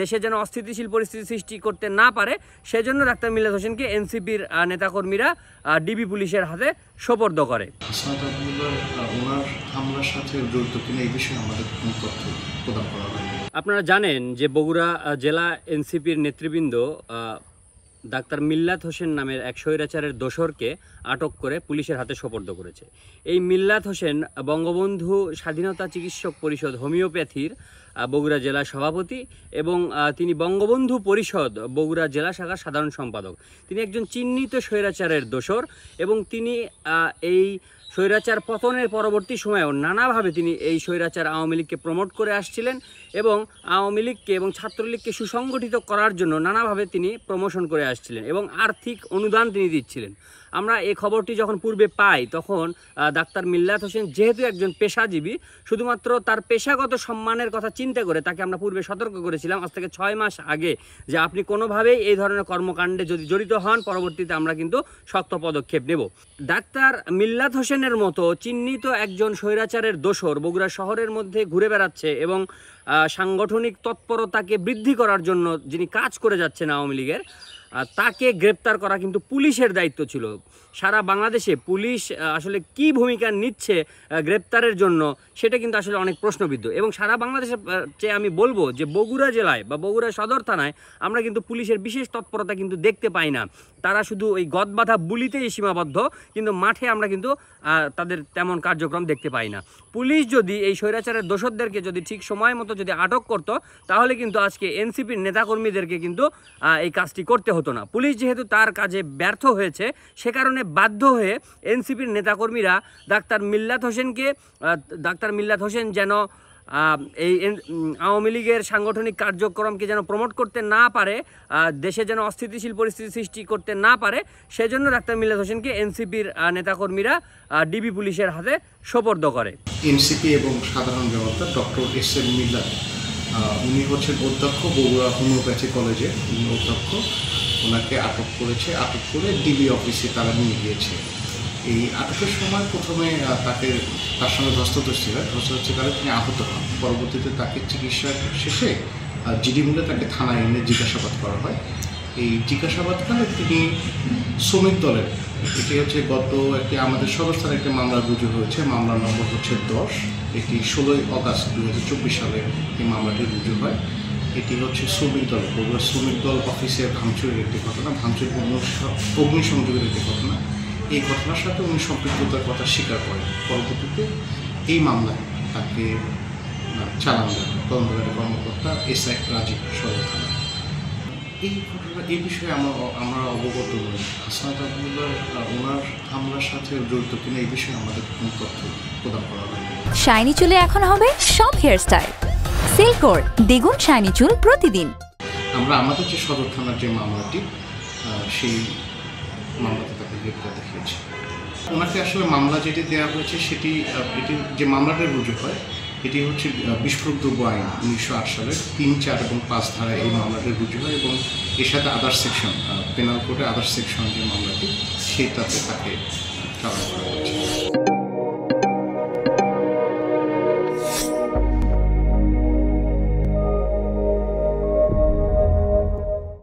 দেশে যেন অস্থিতিশীল পরিস্থিতি সৃষ্টি করতে না পারে সেজন্য ডাক্তার মিল্লাত হোসেনকে এনসিপির নেতাকর্মীরা ডিবি পুলিশের হাতে সোপর্দ করে। ওনার হামলার সাথে জড়িত কিনা এই বিষয়ে আমাদের কোনো তথ্য প্রদান করা হয়নি। আপনারা জানেন যে বগুড়া জেলা এনসিপির নেতৃবৃন্দ ডাক্তার মিল্লাত হোসেন নামের এক স্বৈরাচারের দোসরকে আটক করে পুলিশের হাতে সোপর্দ করেছে। এই মিল্লাত হোসেন বঙ্গবন্ধু স্বাধীনতা চিকিৎসক পরিষদ হোমিওপ্যাথির বগুড়া জেলা সভাপতি এবং তিনি বঙ্গবন্ধু পরিষদ বগুড়া জেলা শাখার সাধারণ সম্পাদক। তিনি একজন চিহ্নিত স্বৈরাচারের দোসর এবং তিনি এই স্বৈরাচার পতনের পরবর্তী সময়েও নানাভাবে তিনি এই স্বৈরাচার আওয়ামী লীগকে প্রমোট করে আসছিলেন এবং আওয়ামী লীগকে এবং ছাত্রলীগকে সুসংগঠিত করার জন্য নানাভাবে তিনি প্রমোশন করে আসছিলেন এবং আর্থিক অনুদান তিনি দিচ্ছিলেন। আমরা এই খবরটি যখন পূর্বে পাই তখন ডাক্তার মিল্লাত হোসেন যেহেতু একজন পেশাজীবী, শুধুমাত্র তার পেশাগত সম্মানের কথা চিন্তা করে তাকে আমরা পূর্বে সতর্ক করেছিলাম আজ থেকে 6 মাস আগে যে আপনি কোনোভাবেই এই ধরনের কর্মকাণ্ডে যদি জড়িত হন পরবর্তীতে আমরা কিন্তু শক্ত পদক্ষেপ নেব। ডাক্তার মিল্লাত হোসেনের মতো চিহ্নিত একজন স্বৈরাচারের দোসর বগুড়া শহরের মধ্যে ঘুরে বেড়াচ্ছে এবং সাংগঠনিক তৎপরতাকে বৃদ্ধি করার জন্য যিনি কাজ করে যাচ্ছেন আওয়ামী লীগের, তাকে গ্রেপ্তার করা কিন্তু পুলিশের দায়িত্ব ছিল। সারা বাংলাদেশে পুলিশ আসলে কি ভূমিকা নিচ্ছে গ্রেপ্তারের জন্য সেটা কিন্তু আসলে অনেক প্রশ্নবিদ্ধ এবং সারা বাংলাদেশের চেয়ে আমি বলবো যে বগুড়া জেলায় বা বগুড়া সদর থানায় আমরা কিন্তু পুলিশের বিশেষ তৎপরতা কিন্তু দেখতে পাই না। তারা শুধু ওই গদবাধা বুলিতেই সীমাবদ্ধ, কিন্তু মাঠে আমরা কিন্তু তাদের তেমন কার্যক্রম দেখতে পাই না। পুলিশ যদি এই স্বৈরাচারের দোসরদেরকে যদি ঠিক সময় মতো যদি আটক করত তাহলে কিন্তু আজকে এনসিপির নেতাকর্মীদেরকে কিন্তু এই কাজটি করতে হতো না। পুলিশ যেহেতু তার কাজে ব্যর্থ হয়েছে সে কারণে বাধ্য হয়ে এনসিপির নেতাকর্মীরা ডাক্তার মিল্লাত হোসেন যেন এই আওয়ামী লীগের সাংগঠনিক কার্যক্রমকে যেন প্রমোট করতে না পারে, দেশে যেন অস্থিতিশীল পরিস্থিতি সৃষ্টি করতে না পারে সেজন্য ডাক্তার মিল্লাত হোসেনকে এনসিপির নেতাকর্মীরা ডিবি পুলিশের হাতে সোপর্দ করে। এনসিপি এবং সাধারণ জনতা ডক্টর এস.এম. মিল্লাত উনি হচ্ছেন অধ্যক্ষ বগুড়া হোমিওপ্যাথি কলেজে, উনি অধ্যক্ষ। ওনাকে আটক করে ডিবি অফিসে তারা নিয়ে গিয়েছে। এই আটকের সময় প্রথমে তার সঙ্গে ধস্তাধস্তিকালে তিনি আহত হন। পরবর্তীতে তাকে চিকিৎসা শেষে জিডি মূলে তাকে থানায় এনে জিজ্ঞাসাবাদ করা হয়। এই জিজ্ঞাসাবাদকালে তিনি শ্রমিক দলের, এটি হচ্ছে আমাদের সদর থানায় একটি মামলা রুজু হয়েছে, মামলার নম্বর হচ্ছে 10। এটি 16 আগস্ট 2024 সালে এই মামলাটি রুজু হয়। এটি হচ্ছে শ্রমিক দল, বগুড়া শ্রমিক দল অফিসের ভাঙচুরের একটি ঘটনা, অগ্নিসংযোগের একটি ঘটনা। এই ঘটনার সাথে উনি সম্পৃক্ততার কথা স্বীকার করেন। পরবর্তীতে এই মামলায় তাকে চালান দেন তদন্তকারী কর্মকর্তা এসআই রাজীব সদর থানা। এই বিষয়ে আমরা অবগত নই। হাসনাত আবদুল্লাহ ওনার হামলার সাথে জড়িত কিনা এই বিষয়ে আমাদের কোনো তথ্য প্রদান করা হয়নি। শাইনি চুলে এখন হবে সব হেয়ারস্টাইল। সিল্কোর দ্বিগুণ শাইনি চুল প্রতিদিন। আমরা আমাদের যে সদর থানার যে মামলাটি, সেই মামলাতে তাকে গ্রেপ্তার দেখিয়েছি। ওনাকে আসলে মামলা যেটি দেওয়া হয়েছে এটি যে মামলাটা রুজু হয় এটি হচ্ছে বিস্ফোরক দ্রব্য আইন 1908 সালের 3, 4 এবং 5 ধারায় এই মামলাটি রুজু হয় এবং এর সাথে আদার্স সেকশন, পেনাল কোডে আদার্স সেকশন যে মামলাটি সেটাতে তাকে চালানো করা হয়েছে।